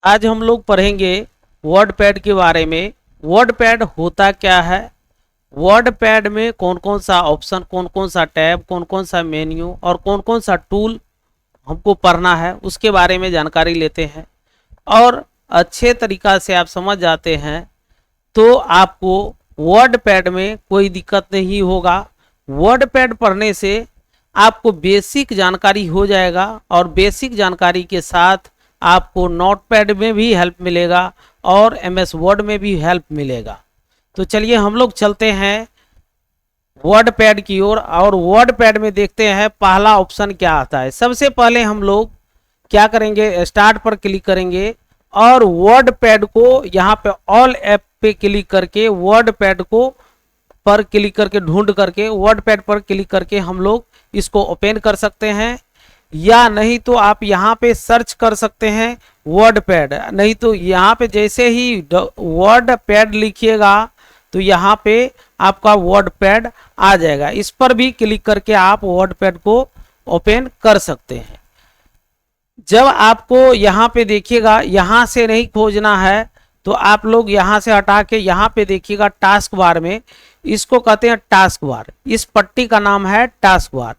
आज हम लोग पढ़ेंगे वर्ड पैड के बारे में। वर्ड पैड होता क्या है, वर्ड पैड में कौन कौन सा ऑप्शन, कौन कौन सा टैब, कौन कौन सा मेन्यू और कौन कौन सा टूल हमको पढ़ना है, उसके बारे में जानकारी लेते हैं। और अच्छे तरीक़ा से आप समझ जाते हैं तो आपको वर्ड पैड में कोई दिक्कत नहीं होगा। वर्ड पैड पढ़ने से आपको बेसिक जानकारी हो जाएगा और बेसिक जानकारी के साथ आपको नोटपैड में भी हेल्प मिलेगा और MS वर्ड में भी हेल्प मिलेगा। तो चलिए हम लोग चलते हैं वर्ड पैड की ओर और वर्ड पैड में देखते हैं पहला ऑप्शन क्या आता है। सबसे पहले हम लोग क्या करेंगे, स्टार्ट पर क्लिक करेंगे और वर्ड पैड को यहाँ पे ऑल ऐप पे क्लिक करके वर्ड पैड को पर क्लिक करके ढूंढ करके वर्ड पैड पर क्लिक करके हम लोग इसको ओपन कर सकते हैं, या नहीं तो आप यहाँ पे सर्च कर सकते हैं वर्ड पैड। नहीं तो यहाँ पे जैसे ही वर्ड पैड लिखिएगा तो यहाँ पे आपका वर्ड पैड आ जाएगा। इस पर भी क्लिक करके आप वर्ड पैड को ओपन कर सकते हैं। जब आपको यहाँ पे देखिएगा, यहाँ से नहीं खोजना है तो आप लोग यहाँ से हटा के यहाँ पे देखिएगा टास्क बार में, इसको कहते हैं टास्क बार। इस पट्टी का नाम है टास्क बार,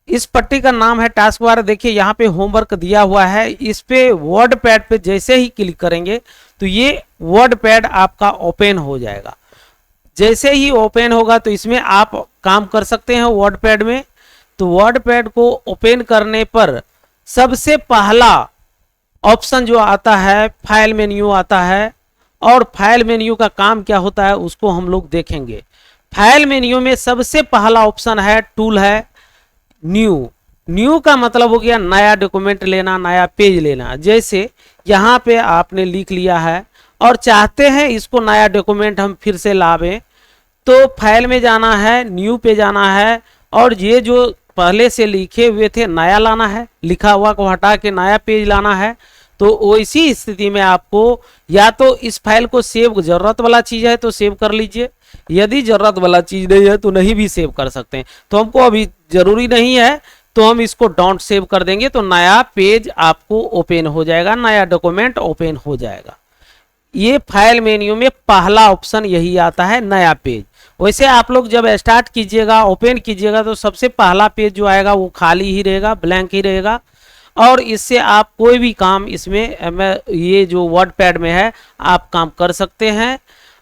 इस पट्टी का नाम है टास्क बार। देखिए यहाँ पे होमवर्क दिया हुआ है, इस पे वर्ड पैड पे जैसे ही क्लिक करेंगे तो ये वर्ड पैड आपका ओपन हो जाएगा। जैसे ही ओपन होगा तो इसमें आप काम कर सकते हैं वर्ड पैड में। तो वर्ड पैड को ओपन करने पर सबसे पहला ऑप्शन जो आता है फाइल मेन्यू आता है, और फाइल मेन्यू का काम क्या होता है उसको हम लोग देखेंगे। फाइल मेन्यू में सबसे पहला ऑप्शन है टूल है न्यू। न्यू का मतलब हो गया नया डॉक्यूमेंट लेना, नया पेज लेना। जैसे यहाँ पे आपने लिख लिया है और चाहते हैं इसको नया डॉक्यूमेंट हम फिर से लावें, तो फाइल में जाना है, न्यू पे जाना है और ये जो पहले से लिखे हुए थे नया लाना है, लिखा हुआ को हटा के नया पेज लाना है। तो वैसी स्थिति में आपको या तो इस फाइल को सेव, जरूरत वाला चीज़ है तो सेव कर लीजिए, यदि जरूरत वाला चीज़ नहीं है तो नहीं भी सेव कर सकते हैं। तो हमको अभी जरूरी नहीं है तो हम इसको डोंट सेव कर देंगे, तो नया पेज आपको ओपन हो जाएगा, नया डॉक्यूमेंट ओपन हो जाएगा। ये फाइल मेन्यू में पहला ऑप्शन यही आता है, नया पेज। वैसे आप लोग जब स्टार्ट कीजिएगा, ओपन कीजिएगा तो सबसे पहला पेज जो आएगा वो खाली ही रहेगा, ब्लैंक ही रहेगा, और इससे आप कोई भी काम इसमें ये जो वर्ड पैड में है आप काम कर सकते हैं।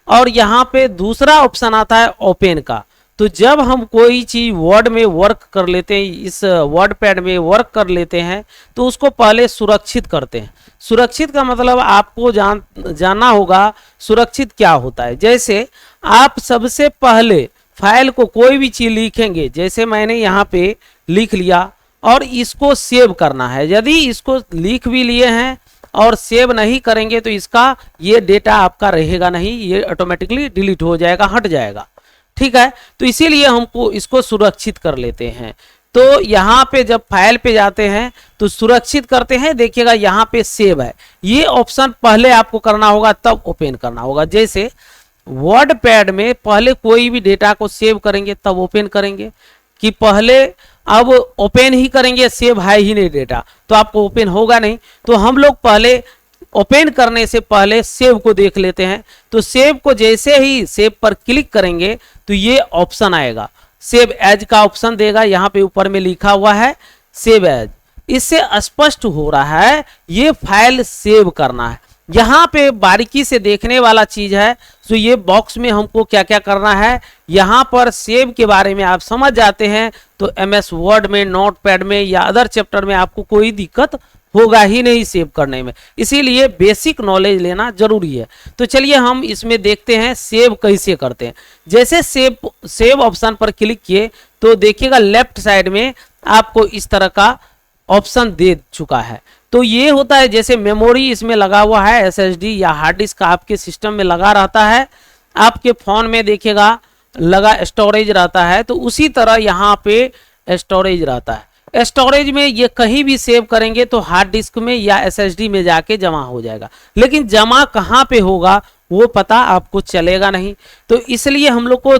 और यहाँ पे दूसरा ऑप्शन आता है ओपन का। तो जब हम कोई चीज़ वर्ड में वर्क कर लेते हैं, इस वर्ड पैड में वर्क कर लेते हैं, तो उसको पहले सुरक्षित करते हैं। सुरक्षित का मतलब आपको जानना होगा सुरक्षित क्या होता है। जैसे आप सबसे पहले फाइल को कोई भी चीज़ लिखेंगे, जैसे मैंने यहाँ पे लिख लिया और इसको सेव करना है। यदि इसको लिख भी लिए हैं और सेव नहीं करेंगे तो इसका ये डेटा आपका रहेगा नहीं, ये ऑटोमेटिकली डिलीट हो जाएगा, हट जाएगा। ठीक है, तो इसीलिए हमको इसको सुरक्षित कर लेते हैं। तो यहाँ पे जब फाइल पे जाते हैं तो सुरक्षित करते हैं, देखिएगा यहाँ पे सेव है, ये ऑप्शन पहले आपको करना होगा तब ओपन करना होगा। जैसे वर्ड पैड में पहले कोई भी डेटा को सेव करेंगे तब ओपन करेंगे, कि पहले अब ओपन ही करेंगे, सेव है ही नहीं डेटा तो आपको ओपन होगा नहीं। तो हम लोग पहले ओपन करने से पहले सेव को देख लेते हैं। तो सेव को जैसे ही सेव पर क्लिक करेंगे तो ये ऑप्शन आएगा, सेव एज का ऑप्शन देगा। यहाँ पे ऊपर में लिखा हुआ है सेव एज। इससे स्पष्ट हो रहा है ये फाइल सेव करना है। यहाँ पे बारीकी से देखने वाला चीज है, तो ये बॉक्स में हमको क्या क्या करना है, यहाँ पर सेव के बारे में आप समझ जाते हैं तो MS वर्ड में, नोटपैड में या अदर चैप्टर में आपको कोई दिक्कत होगा ही नहीं सेव करने में। इसीलिए बेसिक नॉलेज लेना जरूरी है। तो चलिए हम इसमें देखते हैं सेव कैसे करते हैं। जैसे सेव ऑप्शन पर क्लिक किए तो देखिएगा लेफ्ट साइड में आपको इस तरह का ऑप्शन दे चुका है। तो ये होता है जैसे मेमोरी इसमें लगा हुआ है, SSD या हार्ड डिस्क का आपके सिस्टम में लगा रहता है, आपके फोन में देखिएगा लगा स्टोरेज रहता है, तो उसी तरह यहाँ पे स्टोरेज रहता है। स्टोरेज में ये कहीं भी सेव करेंगे तो हार्ड डिस्क में या SSD में जाके जमा हो जाएगा, लेकिन जमा कहाँ पे होगा वो पता आपको चलेगा नहीं। तो इसलिए हम लोग को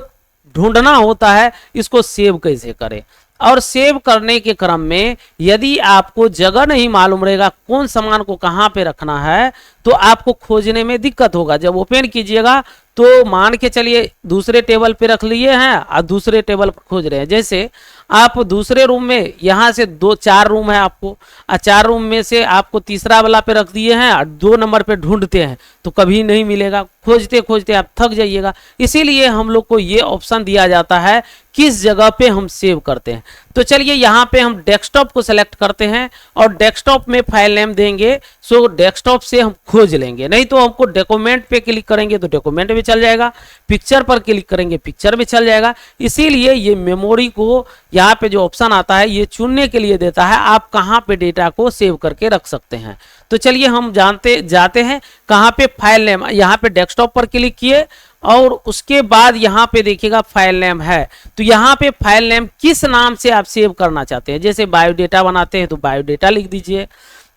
ढूंढना होता है इसको सेव कैसे करें। और सेव करने के क्रम में यदि आपको जगह नहीं मालूम रहेगा कौन सामान को कहाँ पे रखना है तो आपको खोजने में दिक्कत होगा। जब ओपन कीजिएगा तो मान के चलिए दूसरे टेबल पे रख लिए हैं और दूसरे टेबल पर खोज रहे हैं। जैसे आप दूसरे रूम में यहाँ से 4 रूम है आपको, और 4 रूम में से आपको तीसरा वाला पे रख दिए हैं और 2 नंबर पे ढूंढते हैं तो कभी नहीं मिलेगा, खोजते खोजते आप थक जाइएगा। इसीलिए हम लोग को ये ऑप्शन दिया जाता है किस जगह पे हम सेव करते हैं। तो चलिए यहाँ पे हम डेस्कटॉप को सेलेक्ट करते हैं और डेस्कटॉप में फाइल नेम देंगे। सो डेस्कटॉप से हम खोज लेंगे, नहीं तो हमको डॉक्यूमेंट पे क्लिक करेंगे तो डॉक्यूमेंट में चल जाएगा, पिक्चर पर क्लिक करेंगे पिक्चर में चल जाएगा। इसीलिए ये मेमोरी को यहाँ पे जो ऑप्शन आता है ये चुनने के लिए देता है आप कहाँ पे डेटा को सेव करके रख सकते हैं। तो चलिए हम जाते हैं कहाँ पे फाइल नेम, यहाँ पे डेस्कटॉप पर क्लिक किए और उसके बाद यहाँ पे देखिएगा फाइल नेम है। तो यहाँ पे फाइल नेम किस नाम से आप सेव करना चाहते हैं, जैसे बायोडेटा बनाते हैं तो बायोडेटा लिख दीजिए,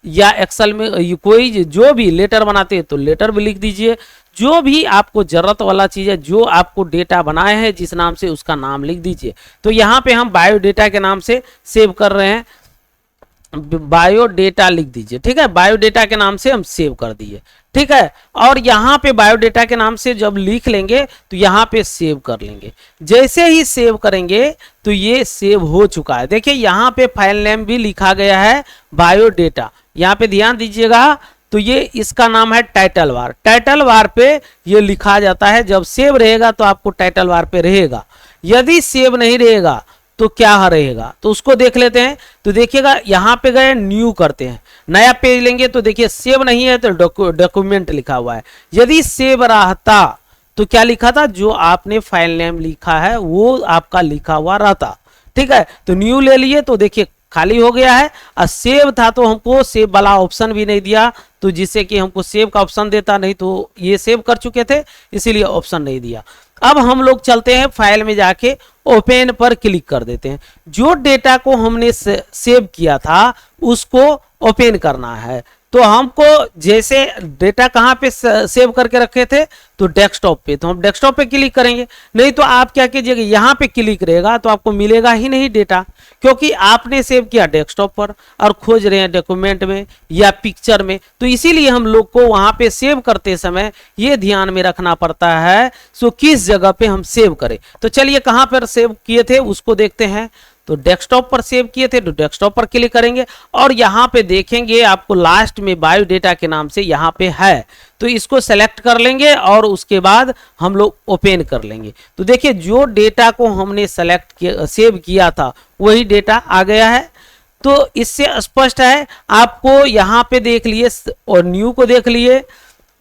या एक्सेल में कोई जो भी लेटर बनाते हैं तो लेटर भी लिख दीजिए। जो भी आपको जरूरत वाला चीज़ है, जो आपको डेटा बनाए हैं जिस नाम से उसका नाम लिख दीजिए। तो यहाँ पे हम बायोडेटा के नाम से सेव कर रहे हैं, बायोडेटा लिख दीजिए, ठीक है। बायोडेटा के नाम से हम सेव कर दिए, ठीक है। और यहाँ पे बायोडेटा के नाम से जब लिख लेंगे तो यहाँ पे सेव कर लेंगे। जैसे ही सेव करेंगे तो ये सेव हो चुका है। देखिए यहाँ पे फाइल नेम भी लिखा गया है बायोडेटा, यहाँ पे ध्यान दीजिएगा। तो ये इसका नाम है टाइटल बार, टाइटल बार पे ये लिखा जाता है। जब सेव रहेगा तो आपको टाइटल बार पे रहेगा, यदि सेव नहीं रहेगा तो क्या रहेगा तो उसको देख लेते हैं। तो देखिएगा यहाँ पे गए न्यू करते हैं, नया पेज लेंगे तो देखिए सेव नहीं है तो डॉक्यूमेंट लिखा हुआ है। यदि सेव रहता तो क्या लिखा था, जो आपने फाइल नेम लिखा है वो आपका लिखा हुआ रहता, ठीक है। तो न्यू ले लिए तो देखिए खाली हो गया है। और सेव था तो हमको सेव वाला ऑप्शन भी नहीं दिया, तो जिससे कि हमको सेव का ऑप्शन देता, नहीं तो ये सेव कर चुके थे इसीलिए ऑप्शन नहीं दिया। अब हम लोग चलते हैं फाइल में जाके ओपन पर क्लिक कर देते हैं। जो डेटा को हमने सेव किया था उसको ओपन करना है। तो हमको जैसे डेटा कहाँ पे सेव करके रखे थे तो डेस्कटॉप पे, तो हम डेस्कटॉप पे क्लिक करेंगे। नहीं तो आप क्या कीजिएगा यहाँ पे क्लिक रहेगा तो आपको मिलेगा ही नहीं डेटा, क्योंकि आपने सेव किया डेस्कटॉप पर और खोज रहे हैं डॉक्यूमेंट में या पिक्चर में। तो इसीलिए हम लोग को वहाँ पे सेव करते समय ये ध्यान में रखना पड़ता है सो किस जगह पे हम सेव करें। तो चलिए कहाँ पर सेव किए थे उसको देखते हैं। तो डेस्कटॉप पर सेव किए थे तो डेस्कटॉप पर क्लिक करेंगे और यहाँ पे देखेंगे आपको लास्ट में बायोडेटा के नाम से यहाँ पे है, तो इसको सेलेक्ट कर लेंगे और उसके बाद हम लोग ओपन कर लेंगे। तो देखिए जो डेटा को हमने सेलेक्ट किया सेव किया था वही डेटा आ गया है। तो इससे स्पष्ट है, आपको यहाँ पे देख लिए और न्यू को देख लिए,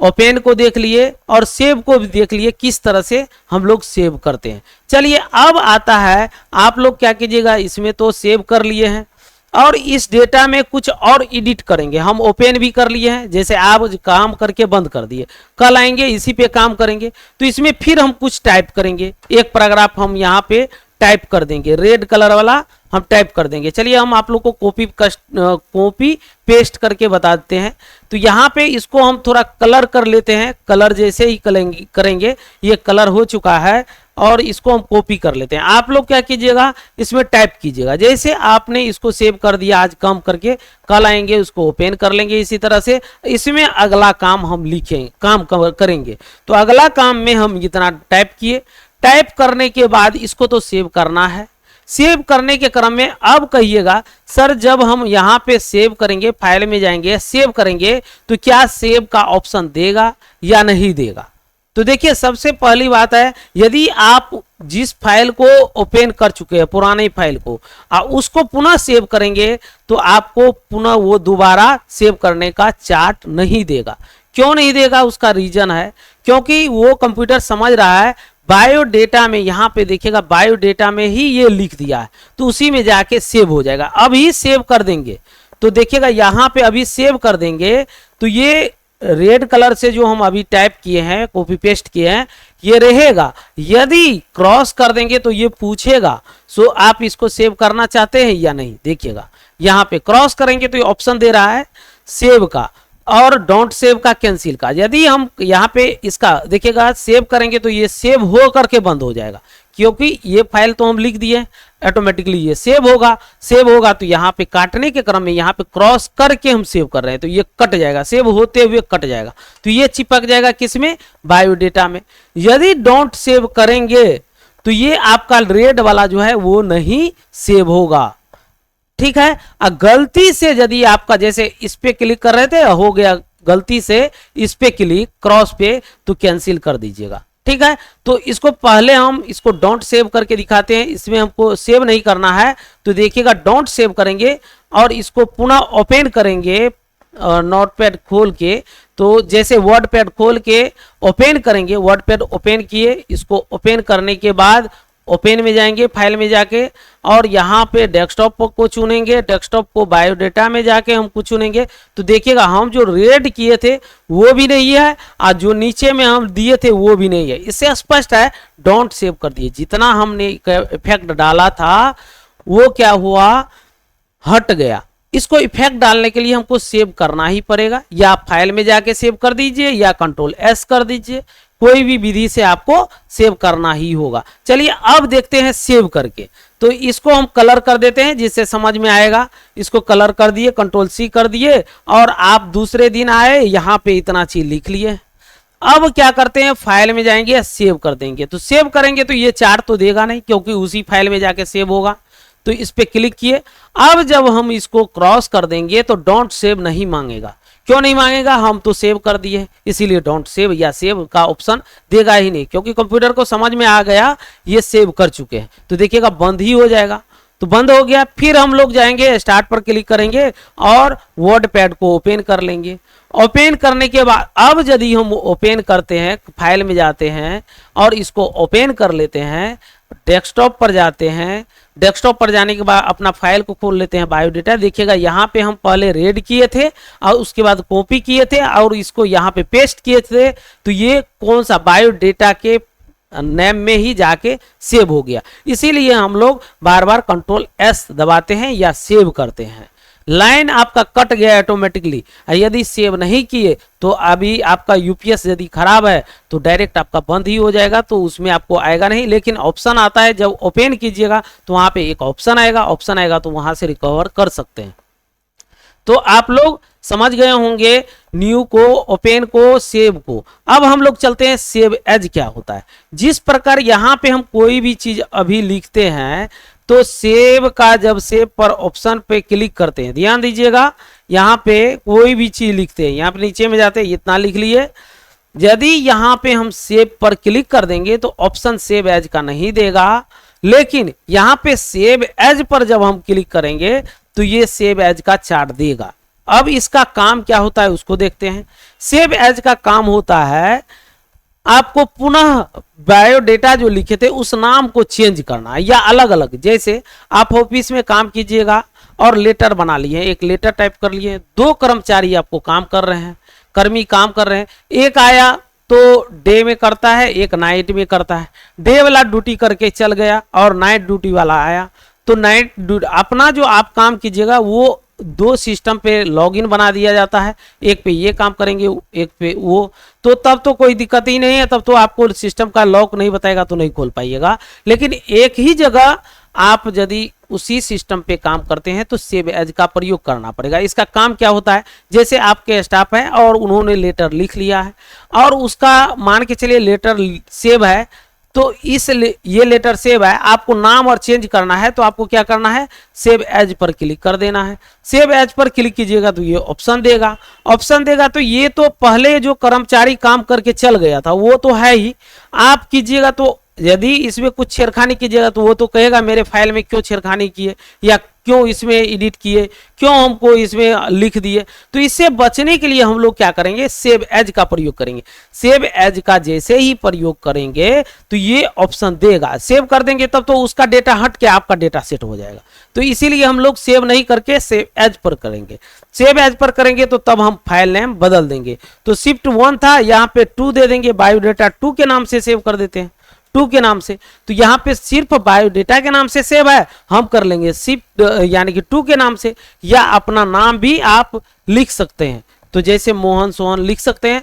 ओपन को देख लिए और सेव को भी देख लिए किस तरह से हम लोग सेव करते हैं। चलिए अब आता है आप लोग क्या कीजिएगा, इसमें तो सेव कर लिए हैं और इस डेटा में कुछ और एडिट करेंगे। हम ओपन भी कर लिए हैं, जैसे आप काम करके बंद कर दिए, कल आएंगे इसी पे काम करेंगे। तो इसमें फिर हम कुछ टाइप करेंगे, एक पैराग्राफ हम यहाँ पे टाइप कर देंगे, रेड कलर वाला हम टाइप कर देंगे। चलिए हम आप लोग को कॉपी पेस्ट करके बता देते हैं। तो यहाँ पे इसको हम थोड़ा कलर कर लेते हैं, कलर जैसे ही करेंगे ये कलर हो चुका है और इसको हम कॉपी कर लेते हैं। आप लोग क्या कीजिएगा, इसमें टाइप कीजिएगा। जैसे आपने इसको सेव कर दिया आज काम करके, कल आएंगे उसको ओपन कर लेंगे। इसी तरह से इसमें अगला काम हम लिखेंगे, काम करेंगे। तो अगला काम में हम इतना टाइप किए, टाइप करने के बाद इसको तो सेव करना है। सेव करने के क्रम में अब कहिएगा सर जब हम यहाँ पे सेव करेंगे, फाइल में जाएंगे सेव करेंगे तो क्या सेव का ऑप्शन देगा या नहीं देगा। तो देखिए सबसे पहली बात है, यदि आप जिस फाइल को ओपन कर चुके हैं पुरानी फाइल को उसको पुनः सेव करेंगे तो आपको पुनः वो दोबारा सेव करने का चार्ट नहीं देगा। क्यों नहीं देगा, उसका रीजन है क्योंकि वो कंप्यूटर समझ रहा है बायोडेटा में, यहाँ पे देखिएगा बायोडेटा में ही ये लिख दिया है तो उसी में जाके सेव हो जाएगा। अभी सेव कर देंगे तो देखिएगा यहाँ पे अभी सेव कर देंगे तो ये रेड कलर से जो हम अभी टाइप किए हैं, कॉपी पेस्ट किए हैं, ये रहेगा। यदि क्रॉस कर देंगे तो ये पूछेगा सो आप इसको सेव करना चाहते हैं या नहीं। देखिएगा यहाँ पे क्रॉस करेंगे तो ये ऑप्शन दे रहा है सेव का और डोंट सेव का, कैंसिल का। यदि हम यहाँ पे इसका देखिएगा सेव करेंगे तो ये सेव हो करके बंद हो जाएगा। क्योंकि ये फाइल तो हम लिख दिए, ऑटोमेटिकली ये सेव होगा। सेव होगा तो यहाँ पे काटने के क्रम में यहाँ पे क्रॉस करके हम सेव कर रहे हैं तो ये कट जाएगा, सेव होते हुए कट जाएगा, तो ये चिपक जाएगा किसमें, बायोडेटा में। यदि डोंट सेव करेंगे तो ये आपका रेड वाला जो है वो नहीं सेव होगा, ठीक है। गलती से यदि आपका जैसे इस पे क्लिक कर रहे थे, हो गया गलती से इस पे क्लिक क्रॉस पे, तो कैंसिल कर दीजिएगा, ठीक है। तो इसको पहले हम इसको डोंट सेव करके दिखाते हैं, इसमें हमको सेव नहीं करना है, तो देखिएगा डोंट सेव करेंगे और इसको पुनः ओपन करेंगे नोटपैड खोल के। तो जैसे वर्ड पैड खोल के ओपन करेंगे, वर्ड पैड ओपन किए, इसको ओपन करने के बाद ओपन में जाएंगे, फाइल में जाके और यहाँ पे डेस्कटॉप को चुनेंगे, डेस्कटॉप को बायोडेटा में जाके हमको चुनेंगे। तो देखिएगा हम जो रेड किए थे वो भी नहीं है और जो नीचे में हम दिए थे वो भी नहीं है, इससे स्पष्ट है डोंट सेव कर दिए। जितना हमने इफेक्ट डाला था वो क्या हुआ, हट गया। इसको इफेक्ट डालने के लिए हमको सेव करना ही पड़ेगा, या फाइल में जाके सेव कर दीजिए या कंट्रोल एस कर दीजिए, कोई भी विधि से आपको सेव करना ही होगा। चलिए अब देखते हैं सेव करके। तो इसको हम कलर कर देते हैं जिससे समझ में आएगा। इसको कलर कर दिए, कंट्रोल सी कर दिए और आप दूसरे दिन आए यहाँ पे इतना चीज लिख लिए। अब क्या करते हैं, फाइल में जाएंगे, सेव कर देंगे। तो सेव करेंगे तो ये चार्ट तो देगा नहीं क्योंकि उसी फाइल में जाके सेव होगा। तो इस पे क्लिक किए। अब जब हम इसको क्रॉस कर देंगे तो डोंट सेव नहीं मांगेगा। क्यों नहीं मांगेगा, हम तो सेव कर दिए, इसीलिए डोंट सेव या सेव का ऑप्शन देगा ही नहीं, क्योंकि कंप्यूटर को समझ में आ गया ये सेव कर चुके हैं। तो देखिएगा बंद ही हो जाएगा। तो बंद हो गया। फिर हम लोग जाएंगे, स्टार्ट पर क्लिक करेंगे और वर्ड पैड को ओपन कर लेंगे। ओपन करने के बाद अब यदि हम ओपन करते हैं, फाइल में जाते हैं और इसको ओपन कर लेते हैं, डेस्कटॉप पर जाते हैं, डेस्कटॉप पर जाने के बाद अपना फाइल को खोल लेते हैं बायोडेटा। देखिएगा यहाँ पे हम पहले रेड किए थे और उसके बाद कॉपी किए थे और इसको यहाँ पे पेस्ट किए थे। तो ये कौन सा बायोडेटा के नेम में ही जाके सेव हो गया। इसीलिए हम लोग बार बार कंट्रोल एस दबाते हैं या सेव करते हैं। लाइन आपका कट गया ऑटोमेटिकली। यदि सेव नहीं किए तो अभी आपका यूपीएस यदि खराब है तो डायरेक्ट आपका बंद ही हो जाएगा, तो उसमें आपको आएगा नहीं। लेकिन ऑप्शन आता है, जब ओपन कीजिएगा तो वहां पे एक ऑप्शन आएगा, ऑप्शन आएगा तो वहां से रिकवर कर सकते हैं। तो आप लोग समझ गए होंगे न्यू को, ओपन को, सेव को। अब हम लोग चलते हैं सेव एज क्या होता है। जिस प्रकार यहाँ पे हम कोई भी चीज अभी लिखते हैं तो सेव का जब सेव पर ऑप्शन पे क्लिक करते हैं, ध्यान दीजिएगा, यहाँ पे कोई भी चीज लिखते हैं, यहाँ पे नीचे में जाते हैं, इतना लिख लिए। यदि यहाँ पे हम सेव पर क्लिक कर देंगे तो ऑप्शन सेव एज का नहीं देगा, लेकिन यहाँ पे सेव एज पर जब हम क्लिक करेंगे तो ये सेव एज का चार्ट देगा। अब इसका काम क्या होता है उसको देखते हैं। सेव एज का काम होता है आपको पुनः बायोडेटा जो लिखे थे उस नाम को चेंज करना या अलग अलग। जैसे आप ऑफिस में काम कीजिएगा और लेटर बना लिए, एक लेटर टाइप कर लिए, 2 कर्मचारी आपको काम कर रहे हैं, कर्मी काम कर रहे हैं। एक आया तो डे में करता है, एक नाइट में करता है। डे वाला ड्यूटी करके चल गया और नाइट ड्यूटी वाला आया तो नाइट ड्यूटी अपना जो आप काम कीजिएगा वो 2 सिस्टम पे लॉगिन बना दिया जाता है। एक पे ये काम करेंगे, एक पे वो, तो तब तो कोई दिक्कत ही नहीं है, तब तो आपको सिस्टम का लॉक नहीं बताएगा तो नहीं खोल पाइएगा। लेकिन एक ही जगह आप यदि उसी सिस्टम पे काम करते हैं तो सेव एज का प्रयोग करना पड़ेगा। इसका काम क्या होता है, जैसे आपके स्टाफ है और उन्होंने लेटर लिख लिया है और उसका मान के चलिए लेटर सेव है, तो ये लेटर सेव है, आपको नाम और चेंज करना है तो आपको क्या करना है, सेव एज पर क्लिक कर देना है। सेव एज पर क्लिक कीजिएगा तो ये ऑप्शन देगा। ऑप्शन देगा तो ये तो पहले जो कर्मचारी काम करके चल गया था वो तो है ही, आप कीजिएगा तो यदि इसमें कुछ छेड़खानी कीजिएगा तो वो तो कहेगा मेरे फाइल में क्यों छेड़खानी किए या क्यों इसमें एडिट किए, क्यों हमको इसमें लिख दिए। तो इससे बचने के लिए हम लोग क्या करेंगे, सेव एज का प्रयोग करेंगे। सेव एज का जैसे ही प्रयोग करेंगे तो ये ऑप्शन देगा, सेव कर देंगे तब तो उसका डेटा हट के आपका डेटा सेट हो जाएगा। तो इसीलिए हम लोग सेव नहीं करके सेव एज पर करेंगे। सेव एज पर करेंगे तो तब हम फाइल नेम बदल देंगे। तो शिफ्ट 1 था, यहाँ पे 2 दे देंगे, बायोडेटा 2 के नाम से सेव कर देते हैं, 2 के नाम से। तो यहाँ पे सिर्फ बायोडेटा के नाम से सेव है, हम कर लेंगे शिफ्ट यानी कि 2 के नाम से, या अपना नाम भी आप लिख सकते हैं। तो जैसे मोहन सोहन लिख सकते हैं,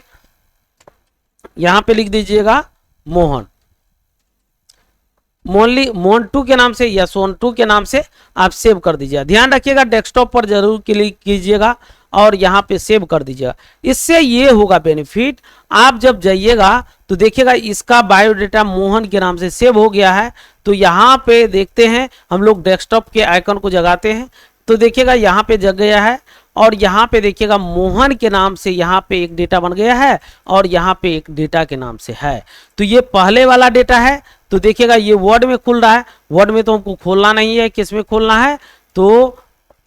यहाँ पे लिख दीजिएगा मोहन। मोन्टू के नाम से या सोन्टू के नाम से आप सेव कर दीजिएगा। ध्यान रखिएगा डेस्कटॉप पर जरूर क्लिक कीजिएगा और यहाँ पे सेव कर दीजिएगा। इससे ये होगा बेनिफिट, आप जब जाइएगा तो देखिएगा इसका बायोडाटा मोहन के नाम से सेव हो गया है। तो यहाँ पे देखते हैं, हम लोग डेस्कटॉप के आइकन को जगाते हैं तो देखिएगा यहाँ पे जग गया है और यहाँ पे देखिएगा मोहन के नाम से यहाँ पे एक डेटा बन गया है और यहाँ पे एक डेटा के नाम से है। तो ये पहले वाला डेटा है। तो देखिएगा ये वर्ड में खुल रहा है, वर्ड में तो हमको खोलना नहीं है, किस में खोलना है तो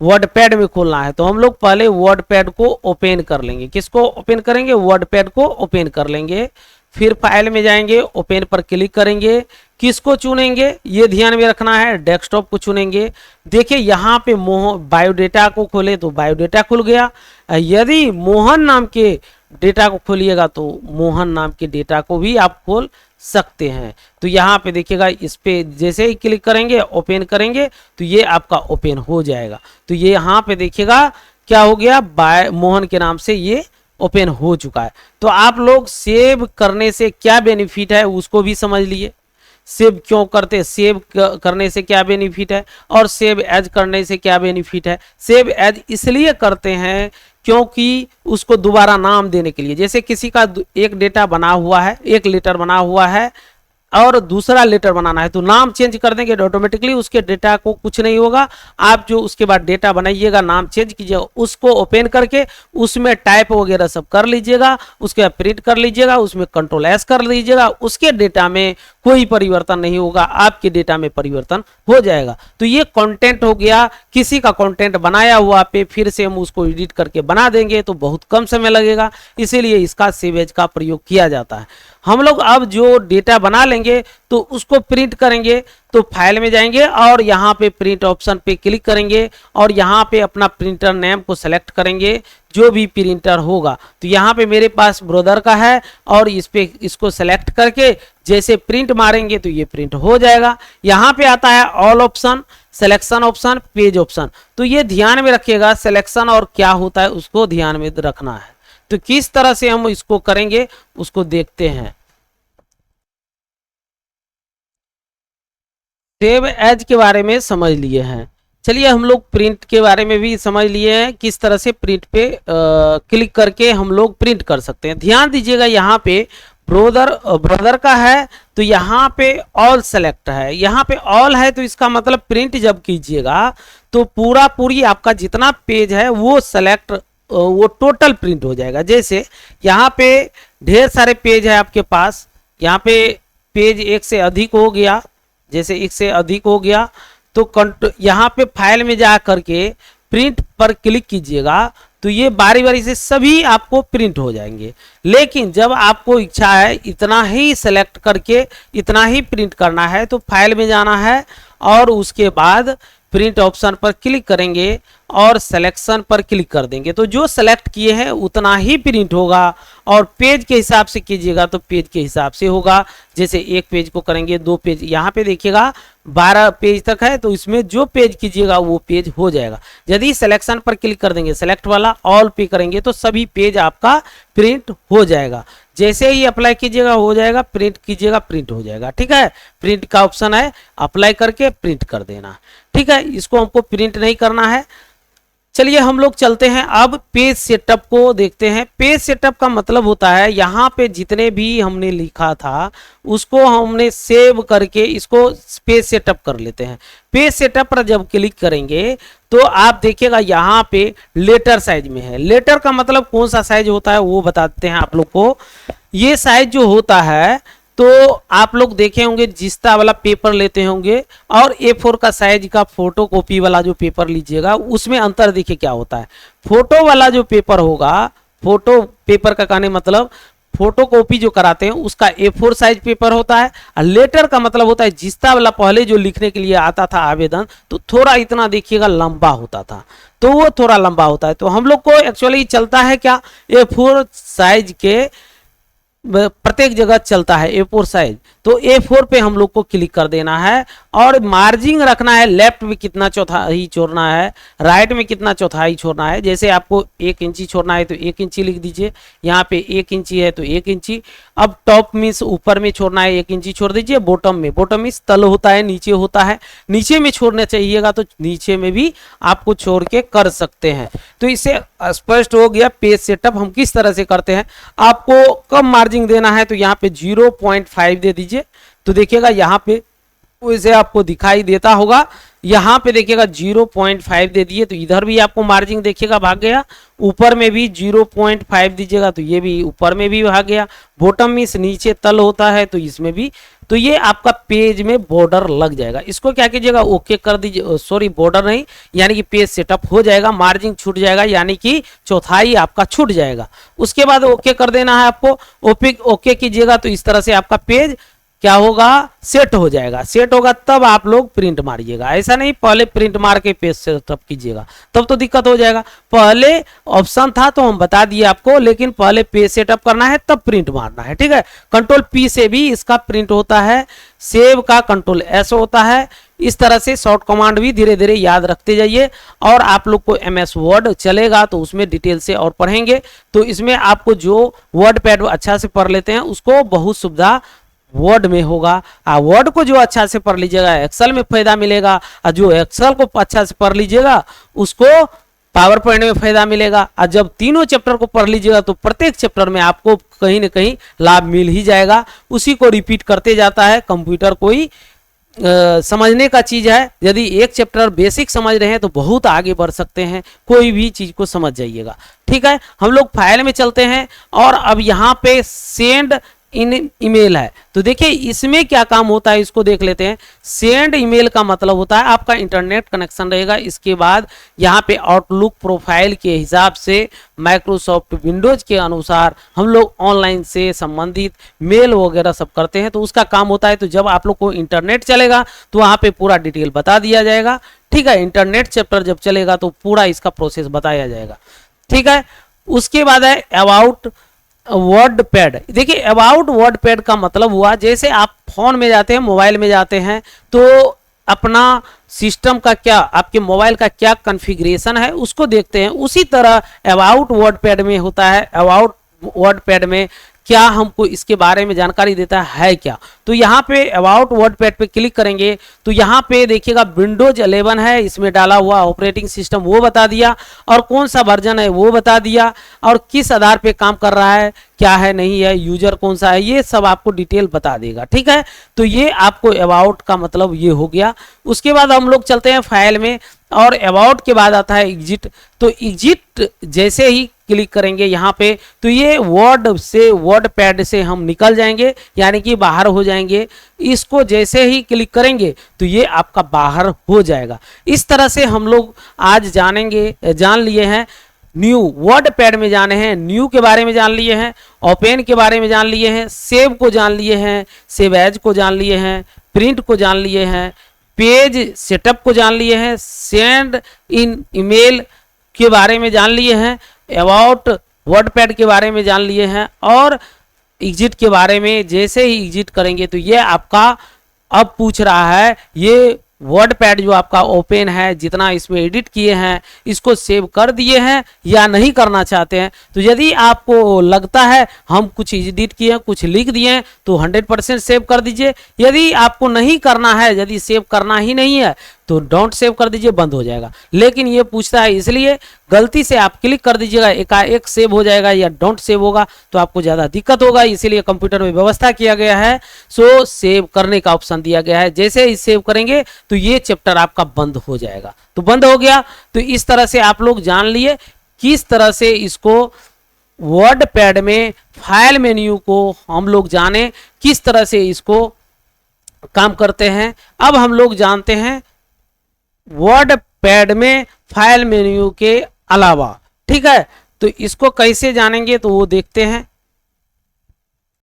वर्डपैड में खोलना है। तो हम लोग पहले वर्डपैड को ओपन कर लेंगे। किसको ओपन करेंगे? वर्डपैड को ओपन कर लेंगे। फिर फाइल में जाएंगे, ओपन पर क्लिक करेंगे। किसको चुनेंगे ये ध्यान में रखना है, डेस्कटॉप को चुनेंगे। देखिए यहाँ पे बायोडेटा को खोले तो बायोडेटा खुल गया। यदि मोहन नाम के डेटा को खोलिएगा तो मोहन नाम के डेटा को भी आप खोल सकते हैं। तो यहाँ पे देखिएगा इस पे जैसे ही क्लिक करेंगे, ओपन करेंगे तो ये आपका ओपन हो जाएगा। तो ये यहाँ पे देखिएगा क्या हो गया, मोहन के नाम से ये ओपन हो चुका है। तो आप लोग सेव करने से क्या बेनिफिट है उसको भी समझ लिए। सेव क्यों करते, सेव करने से क्या बेनिफिट है और सेव एज करने से क्या बेनिफिट है। सेव एज इसलिए करते हैं क्योंकि उसको दोबारा नाम देने के लिए, जैसे किसी का एक डेटा बना हुआ है, एक लेटर बना हुआ है और दूसरा लेटर बनाना है तो नाम चेंज कर देंगे तो ऑटोमेटिकली उसके डेटा को कुछ नहीं होगा। आप जो उसके बाद डेटा बनाइएगा, नाम चेंज कीजिएगा, उसको ओपन करके उसमें टाइप वगैरह सब कर लीजिएगा, उसके बाद प्रिंट कर लीजिएगा, उसमें कंट्रोल एस कर लीजिएगा, उसके डेटा में कोई परिवर्तन नहीं होगा, आपके डेटा में परिवर्तन हो जाएगा। तो ये कंटेंट हो गया, किसी का कंटेंट बनाया हुआ पे फिर से हम उसको एडिट करके बना देंगे तो बहुत कम समय लगेगा, इसीलिए इसका सेव एज का प्रयोग किया जाता है। हम लोग अब जो डेटा बना लेंगे तो उसको प्रिंट करेंगे तो फाइल में जाएंगे और यहाँ पे प्रिंट ऑप्शन पे क्लिक करेंगे और यहाँ पे अपना प्रिंटर नेम को सेलेक्ट करेंगे, जो भी प्रिंटर होगा। तो यहाँ पे मेरे पास ब्रोदर का है और इस पे इसको सेलेक्ट करके जैसे प्रिंट मारेंगे तो ये प्रिंट हो जाएगा। यहाँ पे आता है all option, selection option, page option. तो ये ध्यान में रखिएगा, सिलेक्शन और क्या होता है उसको ध्यान में रखना है। तो किस तरह से हम इसको करेंगे उसको देखते हैं। सेव एज के बारे में समझ लिए हैं, चलिए हम लोग प्रिंट के बारे में भी समझ लिए हैं, किस तरह से प्रिंट पे क्लिक करके हम लोग प्रिंट कर सकते हैं। ध्यान दीजिएगा यहाँ पे ब्रदर का है तो यहाँ पे ऑल सेलेक्ट है, यहाँ पे ऑल है तो इसका मतलब प्रिंट जब कीजिएगा तो पूरी आपका जितना पेज है वो सेलेक्ट, वो टोटल प्रिंट हो जाएगा। जैसे यहाँ पे ढेर सारे पेज है आपके पास, यहाँ पे पेज एक से अधिक हो गया, जैसे एक से अधिक हो गया तो यहाँ पे फाइल में जा करके प्रिंट पर क्लिक कीजिएगा तो ये बारी बारी से सभी आपको प्रिंट हो जाएंगे। लेकिन जब आपको इच्छा है इतना ही सेलेक्ट करके इतना ही प्रिंट करना है तो फाइल में जाना है और उसके बाद प्रिंट ऑप्शन पर क्लिक करेंगे और सिलेक्शन पर क्लिक कर देंगे तो जो सेलेक्ट किए हैं उतना ही प्रिंट होगा। और पेज के हिसाब से कीजिएगा तो पेज के हिसाब से होगा, जैसे एक पेज को करेंगे 2 पेज, यहाँ पे देखिएगा 12 पेज तक है तो इसमें जो पेज कीजिएगा वो पेज हो जाएगा। यदि सिलेक्शन पर क्लिक कर देंगे, सेलेक्ट वाला ऑल पे करेंगे तो सभी पेज आपका प्रिंट हो जाएगा। जैसे ही अप्लाई कीजिएगा हो जाएगा, प्रिंट कीजिएगा प्रिंट हो जाएगा। ठीक है, प्रिंट का ऑप्शन है, अप्लाई करके प्रिंट कर देना। ठीक है, इसको हमको प्रिंट नहीं करना है। चलिए हम लोग चलते हैं अब पेज सेटअप को देखते हैं। पेज सेटअप का मतलब होता है यहाँ पे जितने भी हमने लिखा था उसको हमने सेव करके इसको पेज सेटअप कर लेते हैं। पेज सेटअप पर जब क्लिक करेंगे तो आप देखिएगा यहाँ पे लेटर साइज में है। लेटर का मतलब कौन सा साइज होता है वो बताते हैं आप लोग को। ये साइज जो होता है तो आप लोग देखे होंगे जिस्ता वाला पेपर लेते होंगे और A4 का साइज का फोटो कॉपी वाला जो पेपर लीजिएगा उसमें अंतर देखिए क्या होता है। फोटो वाला जो पेपर होगा, फोटो पेपर का कहने मतलब फोटो कॉपी जो कराते हैं उसका A4 साइज पेपर होता है। और लेटर का मतलब होता है जिस्ता वाला पहले जो लिखने के लिए आता था आवेदन तो थोड़ा इतना देखिएगा लंबा होता था, तो वो थोड़ा लंबा होता है। तो हम लोग को एक्चुअली चलता है क्या, A4 साइज के प्रत्येक जगह चलता है A4 साइज, तो A4 पे हम लोग को क्लिक कर देना है और मार्जिन रखना है। लेफ्ट में कितना चौथाई छोड़ना है, राइट में कितना चौथाई छोड़ना है। जैसे आपको 1 इंची छोड़ना है तो 1 इंची लिख दीजिए, यहाँ पे 1 इंची है तो 1 इंची। अब टॉप मीन्स ऊपर में छोड़ना है 1 इंची छोड़ दीजिए। बॉटम में, बॉटम मीन्स तल होता है, नीचे होता है, नीचे में छोड़ना चाहिएगा तो नीचे में भी आपको छोड़ के कर सकते हैं। तो इससे स्पष्ट हो गया पेज सेटअप हम किस तरह से करते हैं। आपको कब मार्जिन देना है तो यहाँ पे 0.5 दे दीजिए, तो देखिएगा यहाँ पे वैसे आपको दिखाई देता होगा। यहाँ पे देखिएगा 0.5 दे दिए तो इधर भी आपको मार्जिन देखिएगा भाग गया। ऊपर में भी 0.5 दीजिएगा तो ये भी ऊपर में भी भाग गया। बॉटम में नीचे तल होता है तो इसमें भी, तो ये आपका पेज में बॉर्डर लग जाएगा। इसको क्या कीजिएगा, ओके कर दीजिए, सॉरी बॉर्डर नहीं, यानी कि पेज सेटअप हो जाएगा, मार्जिन छूट जाएगा, यानी कि चौथाई आपका छूट जाएगा। उसके बाद ओके कर देना है आपको। ओके कीजिएगा तो इस तरह से आपका पेज क्या होगा, सेट हो जाएगा। सेट होगा तब आप लोग प्रिंट मारिएगा, ऐसा नहीं पहले प्रिंट मार के पेज सेटअप कीजिएगा, तब तो दिक्कत हो जाएगा। पहले ऑप्शन था तो हम बता दिए आपको, लेकिन पहले पेज सेटअप करना है तब प्रिंट मारना है, ठीक है। कंट्रोल P से भी इसका प्रिंट होता है, सेव का कंट्रोल S होता है। इस तरह से शॉर्ट कमांड भी धीरे धीरे याद रखते जाइए। और आप लोग को MS वर्ड चलेगा तो उसमें डिटेल से और पढ़ेंगे, तो इसमें आपको जो वर्ड पैड अच्छा से पढ़ लेते हैं उसको बहुत सुविधा वर्ड में होगा। वर्ड को जो अच्छा से पढ़ लीजिएगा एक्सेल में फायदा मिलेगा, और जो एक्सेल को अच्छा से पढ़ लीजिएगा उसको पावर पॉइंट में फायदा मिलेगा। और जब तीनों चैप्टर को पढ़ लीजिएगा तो प्रत्येक चैप्टर में आपको कहीं ना कहीं लाभ मिल ही जाएगा। उसी को रिपीट करते जाता है। कंप्यूटर कोई समझने का चीज है, यदि एक चैप्टर बेसिक समझ रहे हैं तो बहुत आगे बढ़ सकते हैं, कोई भी चीज को समझ जाइएगा, ठीक है। हम लोग फाइल में चलते हैं और अब यहाँ पे सेंड इन ईमेल है, तो देखिए इसमें क्या काम होता है इसको देख लेते हैं। सेंड ईमेल का मतलब होता है आपका इंटरनेट कनेक्शन रहेगा, इसके बाद यहाँ पे आउटलुक प्रोफाइल के हिसाब से माइक्रोसॉफ्ट विंडोज के अनुसार हम लोग ऑनलाइन से संबंधित मेल वगैरह सब करते हैं, तो उसका काम होता है। तो जब आप लोग को इंटरनेट चलेगा तो वहाँ पे पूरा डिटेल बता दिया जाएगा, ठीक है। इंटरनेट चैप्टर जब चलेगा तो पूरा इसका प्रोसेस बताया जाएगा, ठीक है। उसके बाद है अबाउट वर्ड पैड। देखिए अबाउट वर्ड पैड का मतलब हुआ, जैसे आप फोन में जाते हैं, मोबाइल में जाते हैं, तो अपना सिस्टम का क्या, आपके मोबाइल का क्या कॉन्फ़िगरेशन है उसको देखते हैं। उसी तरह अबाउट वर्ड पैड में होता है। अबाउट वर्ड पैड में क्या हमको इसके बारे में जानकारी देता है क्या, तो यहाँ पे अबाउट वर्ड पैड पे क्लिक करेंगे तो यहाँ पे देखिएगा विंडोज 11 है, इसमें डाला हुआ ऑपरेटिंग सिस्टम वो बता दिया, और कौन सा वर्जन है वो बता दिया, और किस आधार पे काम कर रहा है, क्या है नहीं है, यूजर कौन सा है, ये सब आपको डिटेल बता देगा, ठीक है। तो ये आपको अबाउट का मतलब ये हो गया। उसके बाद हम लोग चलते हैं फाइल में, और अबाउट के बाद आता है एग्जिट। तो एग्जिट जैसे ही क्लिक करेंगे यहाँ पे तो ये वर्ड से, वर्ड पैड से हम निकल जाएंगे, यानी कि बाहर हो जाएंगे। इसको जैसे ही क्लिक करेंगे तो ये आपका बाहर हो जाएगा। इस तरह से हम लोग आज जान लिए हैं। न्यू वर्ड पैड में जाने हैं, न्यू के बारे में जान लिए हैं, ओपन के बारे में जान लिए हैं, सेव को जान लिए हैं, सेव एज को जान लिए हैं, प्रिंट को जान लिए हैं, पेज सेटअप को जान लिए हैं, सेंड इन ईमेल के बारे में जान लिए हैं, अबाउट वर्ड पैड के बारे में जान लिए हैं, और एग्जिट के बारे में जैसे ही एग्जिट करेंगे तो ये आपका अब पूछ रहा है ये वर्ड पैड जो आपका ओपन है, जितना इसमें एडिट किए हैं इसको सेव कर दिए हैं या नहीं करना चाहते हैं। तो यदि आपको लगता है हम कुछ एडिट किए हैं, कुछ लिख दिए हैं, तो 100% सेव कर दीजिए। यदि आपको नहीं करना है, यदि सेव करना ही नहीं है तो डोंट सेव कर दीजिए, बंद हो जाएगा। लेकिन ये पूछता है इसलिए गलती से आप क्लिक कर दीजिएगा, एकाएक सेव हो जाएगा या डोंट सेव होगा तो आपको ज़्यादा दिक्कत होगा, इसीलिए कंप्यूटर में व्यवस्था किया गया है। सो सेव करने का ऑप्शन दिया गया है, जैसे ही सेव करेंगे तो ये चैप्टर आपका बंद हो जाएगा। तो बंद हो गया। तो इस तरह से आप लोग जान लिए किस तरह से इसको वर्ड पैड में फाइल मेन्यू को हम लोग जाने किस तरह से इसको काम करते हैं। अब हम लोग जानते हैं वर्ड पैड में फाइल मेन्यू के अलावा, ठीक है। तो इसको कैसे जानेंगे तो वो देखते हैं।